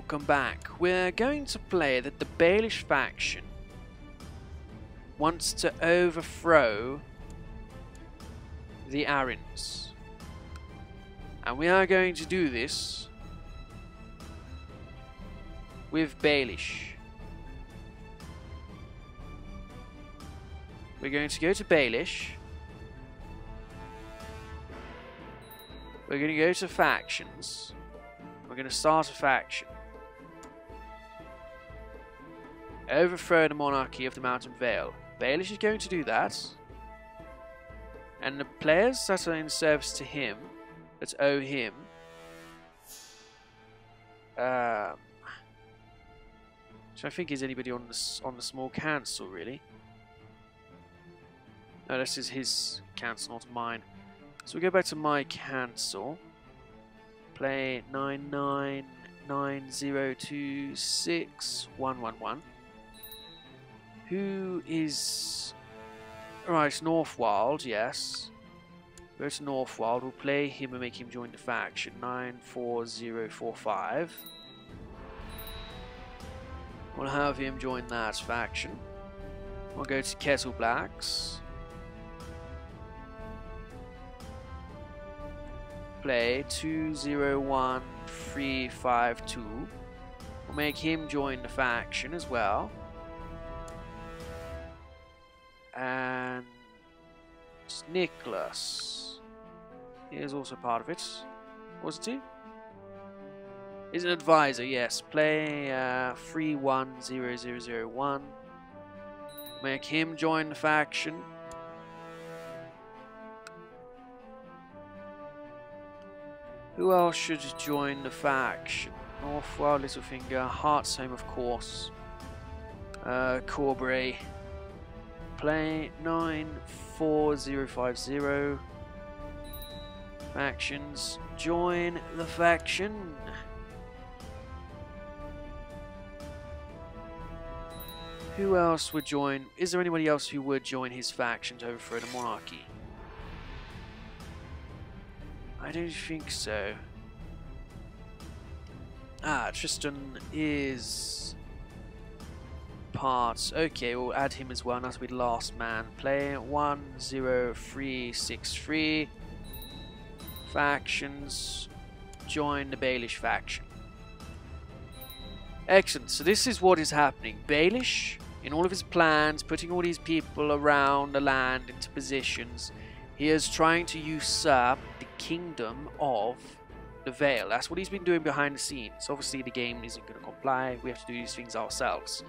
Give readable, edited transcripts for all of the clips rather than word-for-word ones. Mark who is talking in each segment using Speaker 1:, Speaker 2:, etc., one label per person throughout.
Speaker 1: welcome back. We're going to play that the Baelish faction wants to overthrow the Arryns. And we are going to do this with Baelish. We're going to go to Baelish. We're going to go to factions. We're going to start a faction. Overthrow the monarchy of the Mountain Vale. Baelish is going to do that. And the players that are in service to him, that owe him, so I think is anybody on the small council really. No, this is his council, not mine. So we go back to my council. Play 9990261111. Who is right? Northwild, yes. Go to Northwild. We'll play him and make him join the faction. 94045. We'll have him join that faction. We'll go to Kettle Blacks. Play 201352. We'll make him join the faction as well. And Nicholas, he is also part of it. Wasn't he? He's an advisor, yes. Play 310001. Make him join the faction. Who else should join the faction? Northwild, Littlefinger, Heartsome, of course. Corbray. Play 94050. Factions. Join the faction. Who else would join? Is there anybody else who would join his faction to overthrow the monarchy? I don't think so. Ah, Tristan is part. Okay, we'll add him as well. Now to be the last man. Play 10363. Factions. Join the Baelish faction. Excellent. So this is what is happening. Baelish, in all of his plans, putting all these people around the land into positions, he is trying to usurp the kingdom of the Vale. That's what he's been doing behind the scenes. Obviously the game isn't going to comply. We have to do these things ourselves.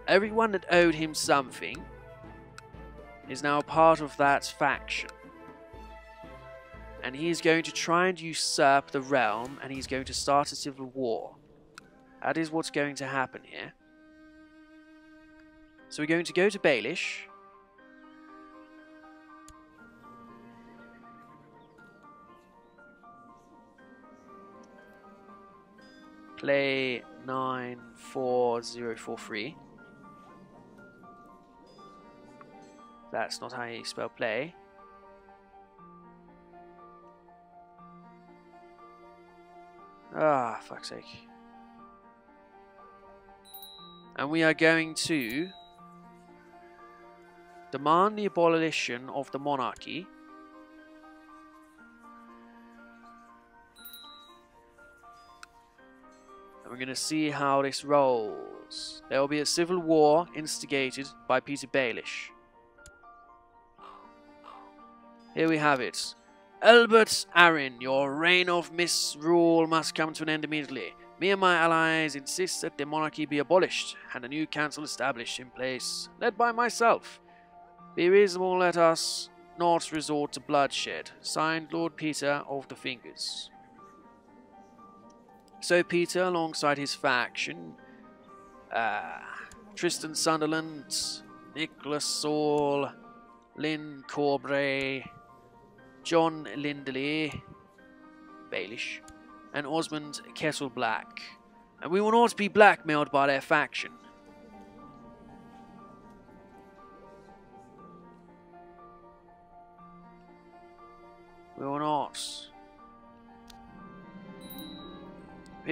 Speaker 1: Everyone that owed him something is now part of that faction. And he is going to try and usurp the realm, and he's going to start a civil war. That is what's going to happen here. So we're going to go to Baelish. Play 94043. That's not how you spell play. Ah, fuck's sake. And we are going to demand the abolition of the monarchy. We're going to see how this rolls. There will be a civil war instigated by Peter Baelish. Here we have it. Albert Arryn, your reign of misrule must come to an end immediately. Me and my allies insist that the monarchy be abolished and a new council established in place, led by myself. Be reasonable, let us not resort to bloodshed. Signed, Lord Peter of the Fingers. So Peter, alongside his faction, Tristan Sunderland, Nicholas Saul, Lynn Corbray, John Lindley, Baelish, and Osmond Kettleblack. And we will not be blackmailed by their faction. We will not.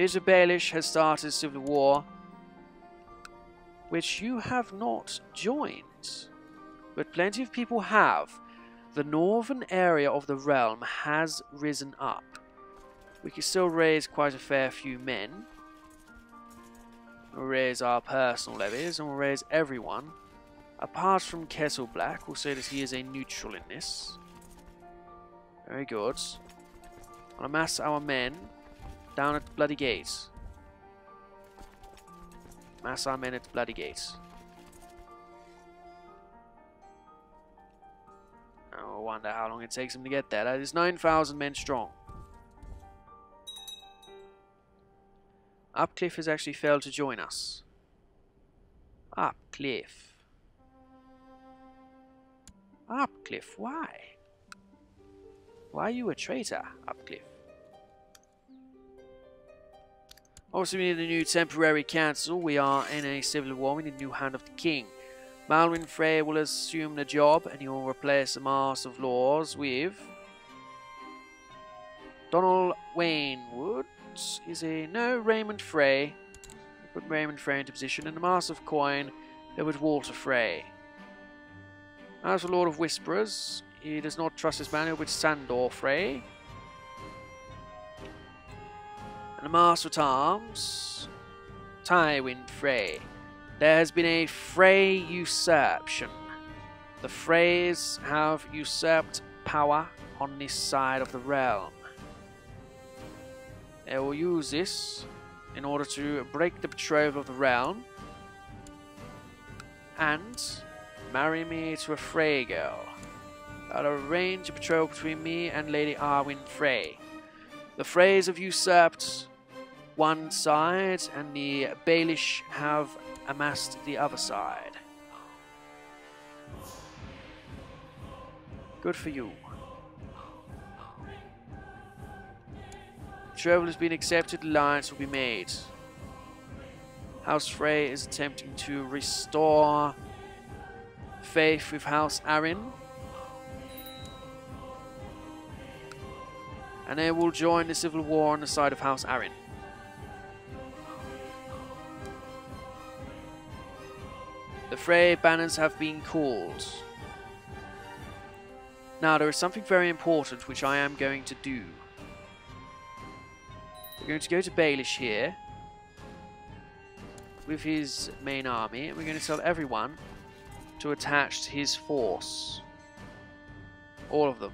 Speaker 1: Peter Baelish has started a civil war, which you have not joined, but plenty of people have. The northern area of the realm has risen up. We can still raise quite a fair few men. We'll raise our personal levies, and we'll raise everyone. Apart from Kettle Black, we'll say that he is a neutral in this. Very good. We'll amass our men down at the Bloody Gate. Mass our men at the Bloody Gate. I wonder how long it takes them to get there. That is 9,000 men strong. Upcliff has actually failed to join us. Upcliff. Upcliff, why? Why are you a traitor, Upcliff? Also, we need a new temporary council. We are in a civil war. We need a new hand of the king. Malwyn Frey will assume the job, and he will replace the Master of Laws with Donald Wainwood. Is a no Raymond Frey. Put Raymond Frey into position, and the Master of Coin with Walter Frey. As for Lord of Whisperers, he does not trust his man with Sandor Frey. And the Master at Arms, Tywin Frey. There has been a Frey usurpation. The Freys have usurped power on this side of the realm. They will use this in order to break the betrothal of the realm and marry me to a Frey girl. I'll arrange a betrothal between me and Lady Arryn Frey. The Freys have usurped one side, and the Baelish have amassed the other side. Good for you. Betrothal has been accepted, alliance will be made. House Frey is attempting to restore faith with House Arryn, and they will join the civil war on the side of House Arryn. The Frey banners have been called. Now there is something very important which I am going to do. We're going to go to Baelish here with his main army, and we're going to tell everyone to attach to his force. All of them.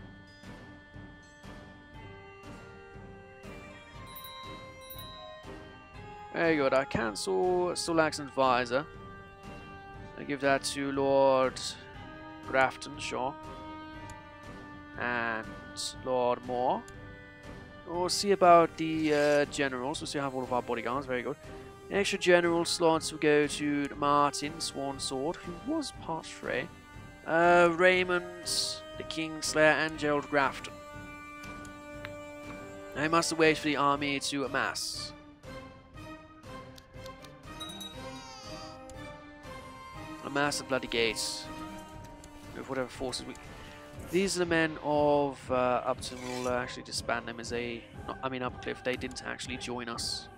Speaker 1: Very good. Our council still lacks an advisor. I give that to Lord Grafton, sure. And Lord Moore. We'll see about the generals. We'll see have all of our bodyguards. Very good. The extra general slots will go to Martin Swan Sword, who was part Frey. Raymond, the Kingslayer, and Gerald Grafton. I must wait for the army to amass. Amass the Bloody Gates with whatever forces we. These are the men of Upton. We'll actually disband them as a. Upcliff. They didn't actually join us.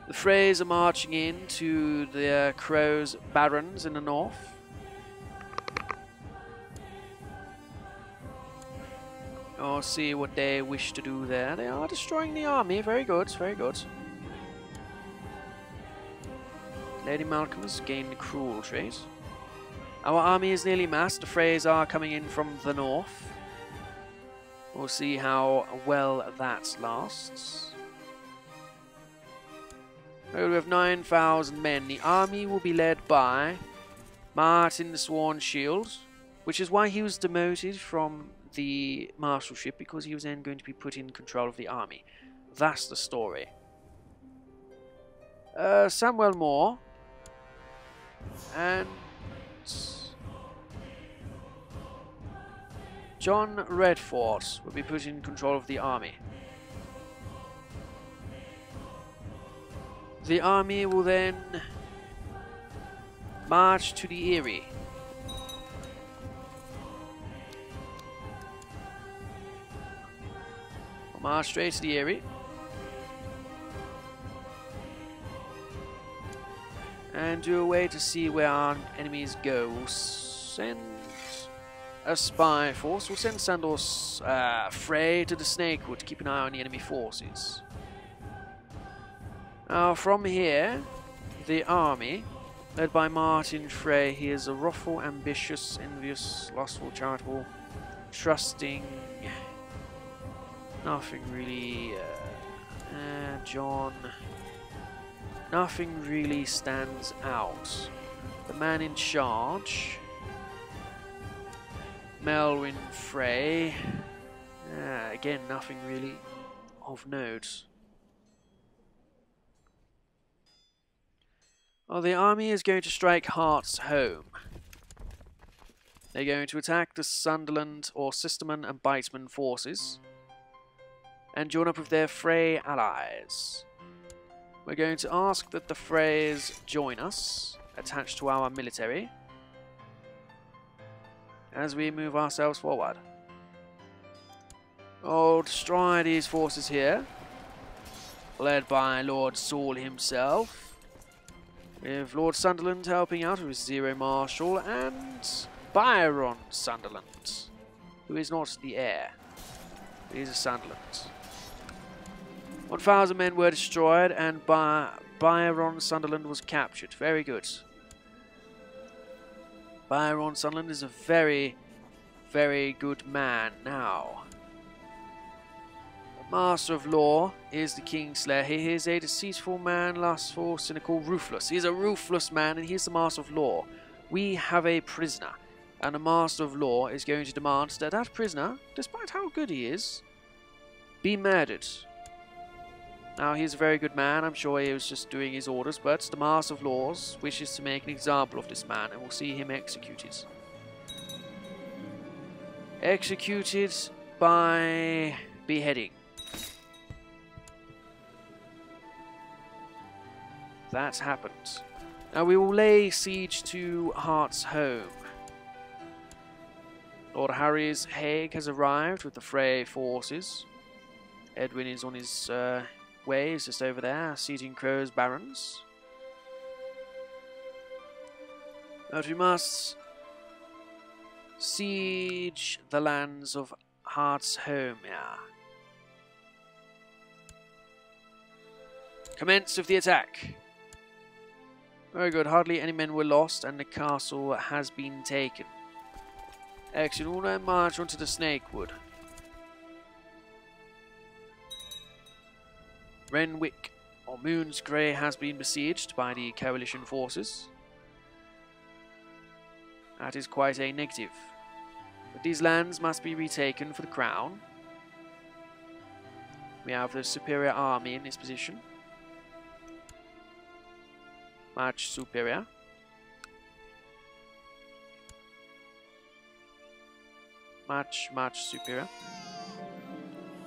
Speaker 1: The Freys are marching in to the Crows Barons in the north. I'll see what they wish to do there. They are destroying the army. Very good. Very good. Lady Malcolm has gained the cruel trait. Our army is nearly massed. The Freys are coming in from the north. We'll see how well that lasts. We have 9,000 men. The army will be led by Martin the Sworn Shield, which is why he was demoted from the marshalship, because he was then going to be put in control of the army. That's the story. Samuel Moore and John Redford will be put in control of the army. The army will then march to the Eyrie. We'll march straight to the Eyrie. and do a way to see where our enemies go. We'll send a spy force. We'll send Sandor's Frey to the Snakewood to keep an eye on the enemy forces. Now from here, the army, led by Martin Frey, he is a wrathful, ambitious, envious, lustful, charitable, trusting, nothing really, John, nothing really stands out. The man in charge, Melwyn Frey, again, nothing really of note. Well, the army is going to strike Heart's home. They're going to attack the Sunderland or Sisterman and Biteman forces and join up with their Frey allies. We're going to ask that the Freys join us, attached to our military, as we move ourselves forward. We'll destroy these forces here, led by Lord Saul himself, with Lord Sunderland helping out with Zero Marshal and Byron Sunderland, who is not the heir, he is a Sunderland. 1,000 men were destroyed and Byron Sunderland was captured. Very good. Byron Sunderland is a very, very good man now. Master of Law is the Kingslayer. He is a deceitful man, lustful, cynical, ruthless. He is a ruthless man and he is the Master of Law. We have a prisoner, and the Master of Law is going to demand that that prisoner, despite how good he is, be murdered. Now, he's a very good man. I'm sure he was just doing his orders, but the Master of Laws wishes to make an example of this man, and we'll see him executed. Executed by beheading. That's happened. Now we will lay siege to Heart's home. Lord Harry's Hague has arrived with the Frey forces. Edwin is on his way, he's just over there, sieging Crow's barons. But we must siege the lands of Heart's home, yeah. Commence with the attack. Very good, hardly any men were lost and the castle has been taken. Excellent, we'll now march onto the Snakewood. Renwick, or Moon's Grey, has been besieged by the coalition forces. That is quite a negative. But these lands must be retaken for the crown. We have the superior army in this position. Much superior. Much superior.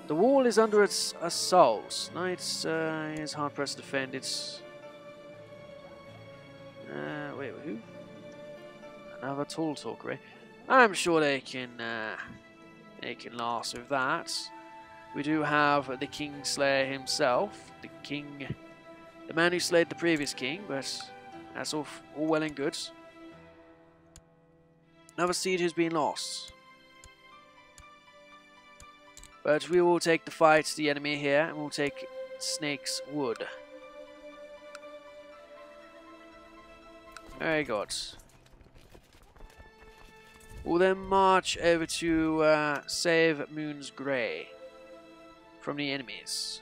Speaker 1: The wall is under its assault. Knights is hard pressed to defend it. Wait, who? Another tall talker, eh? I'm sure they can last with that. We do have the Kingslayer himself, the man who slayed the previous king, but that's all well and good. Another siege has been lost. But we will take the fight to the enemy here, and we'll take Snake's Wood. Very good. We'll then march over to save Moon's Grey from the enemies.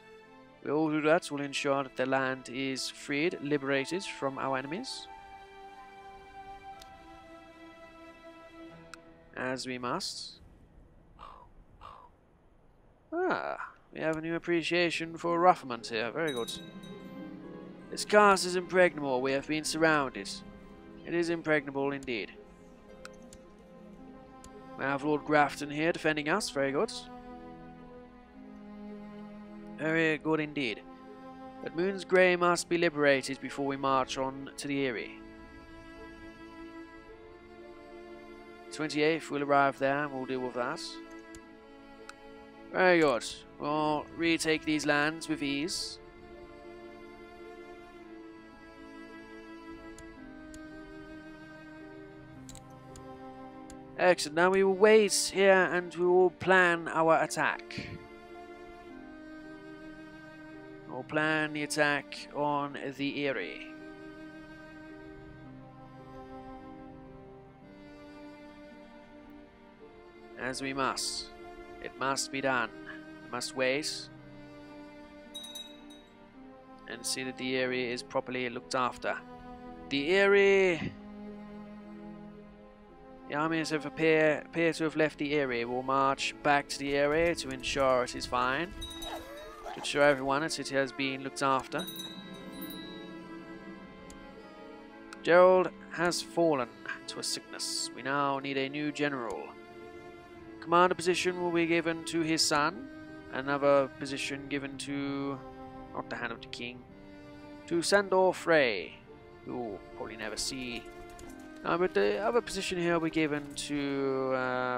Speaker 1: We'll do that. We'll ensure that the land is freed, liberated from our enemies. As we must. Ah, we have a new appreciation for Rufflement here. Very good. This castle is impregnable. We have been surrounded. It is impregnable indeed. We have Lord Grafton here defending us. Very good. Very good indeed. But Moon's Grey must be liberated before we march on to the Eyrie. 28th will arrive there and we'll deal with that. Very good. We'll retake these lands with ease. Excellent. Now we will wait here and we will plan our attack. We'll plan the attack on the Eyrie. As we must. It must be done. We must wait and see that the Eyrie is properly looked after. The Eyrie... The armies appear to have left the Eyrie. We'll march back to the Eyrie to ensure it is fine. To ensure everyone that it has been looked after. Gerald has fallen to a sickness. We now need a new general. Commander position will be given to his son. Another position given to... not the Hand of the King. To Sandor Frey, who we'll probably never see. But the other position here will be given to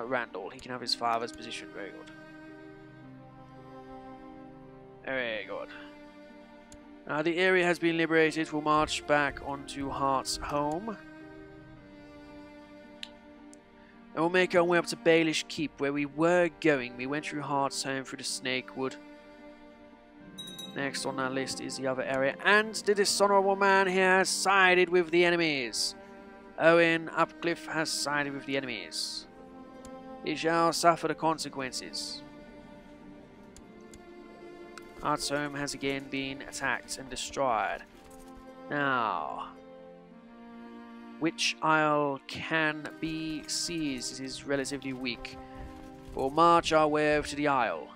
Speaker 1: Randall. He can have his father's position. Very good. Very good. The area has been liberated. We'll march back onto Hart's home. And we'll make our way up to Baelish Keep, where we were going. We went through Hart's home, through the Snakewood. Next on our list is the other area. And the dishonorable man here has sided with the enemies. Owen Upcliffe has sided with the enemies. He shall suffer the consequences. Hart's home has again been attacked and destroyed. Now, which isle can be seized? It is relatively weak. We'll march our way over to the isle.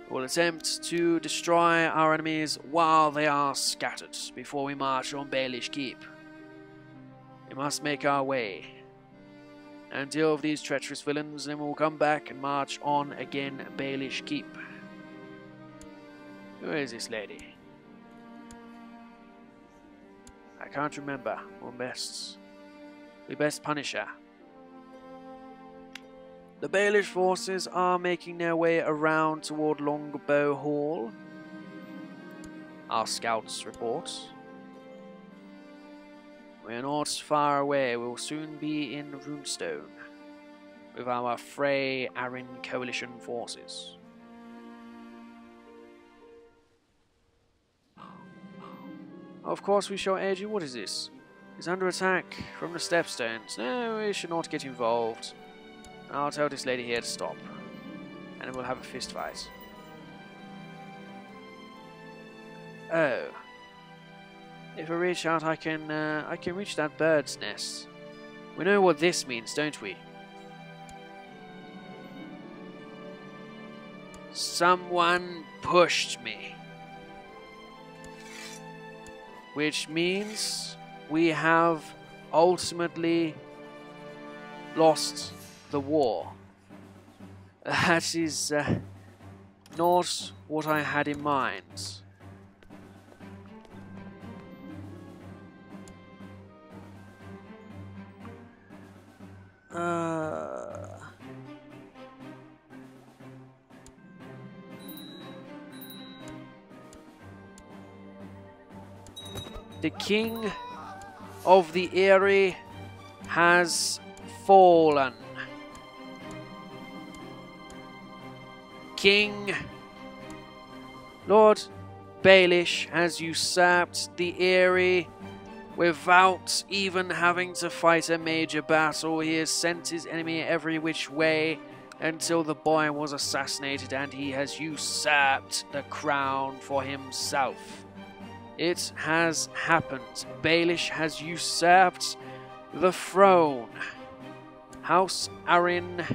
Speaker 1: We'll attempt to destroy our enemies while they are scattered before we march on Baelish Keep. We must make our way and deal with these treacherous villains, and then we'll come back and march on again Baelish Keep. Who is this lady? I can't remember. We best punish her. The Baelish forces are making their way around toward Longbow Hall. Our scouts report. We are not far away. We will soon be in Runestone with our Frey Arryn coalition forces. Of course we shall aid you. What is this? It's under attack from the Stepstones. No, we should not get involved. I'll tell this lady here to stop, and then we'll have a fist fight. Oh, if I reach out, I can reach that bird's nest. We know what this means, don't we? Someone pushed me, which means we have ultimately lost the war. That is not what I had in mind. The King of the Eyrie has fallen. King Lord Baelish has usurped the Eyrie without even having to fight a major battle. He has sent his enemy every which way until the boy was assassinated, and he has usurped the crown for himself. It has happened. Baelish has usurped the throne. House Arryn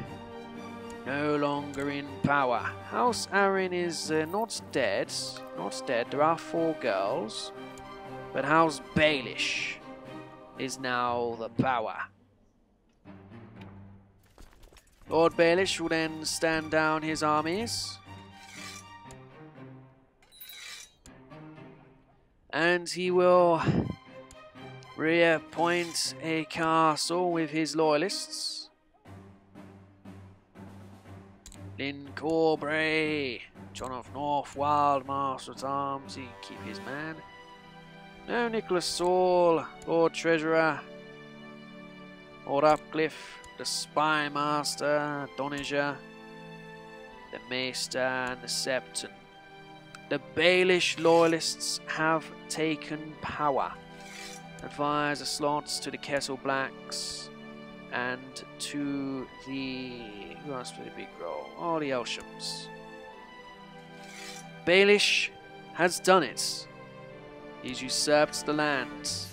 Speaker 1: no longer in power. House Arryn is not dead. Not dead. There are 4 girls. But House Baelish is now the power. Lord Baelish will then stand down his armies. And he will reappoint a castle with his loyalists. Lynn Corbray, John of North, Wild Master at Arms, he can keep his man. No, Nicholas Saul, Lord Treasurer. Lord Upcliffe, the Spy Master, Doniger, the Maester, and the Septon. The Baelish loyalists have taken power. Advise the slots to the Kettle Blacks and to the... who else played a big role? Oh, the Elshams. Baelish has done it. He's usurped the land.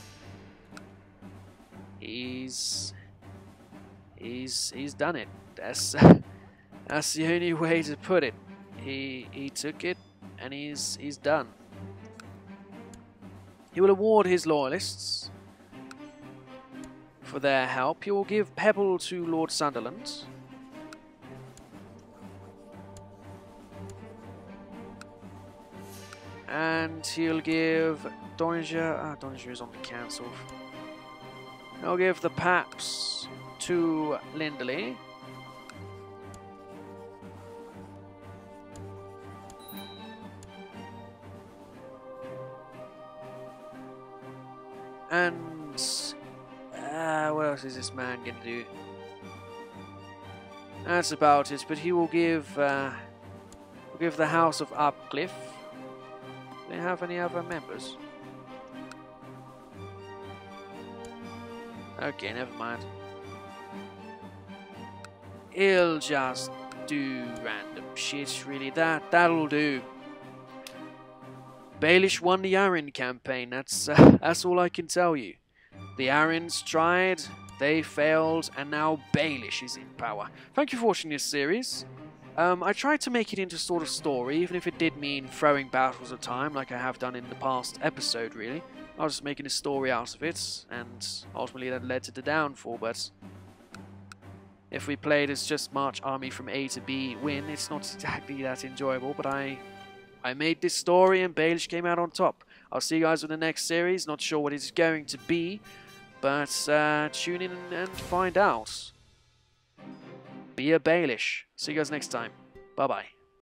Speaker 1: He's done it. That's that's the only way to put it. He took it and he's done. He will award his loyalists for their help. He will give Pebble to Lord Sunderland. And he'll give Doniger... Doniger is on the council. He'll give the Paps to Lindley. And... what else is this man going to do? That's about it, but he will give the House of Upcliffe. Do they have any other members? Okay, never mind. He'll just do random shit, really. That'll do. Baelish won the Arryn campaign. That's all I can tell you. The Arryns tried, they failed, and now Baelish is in power. Thank you for watching this series. I tried to make it into sort of story, even if it did mean throwing battles at time, like I have done in the past episode, really. I was just making a story out of it, and ultimately that led to the downfall, but if we played as just march army from A to B, win, it's not exactly that enjoyable, but I made this story and Baelish came out on top. I'll see you guys in the next series, not sure what it's going to be, but tune in and find out. Be a Baelish. See you guys next time. Bye-bye.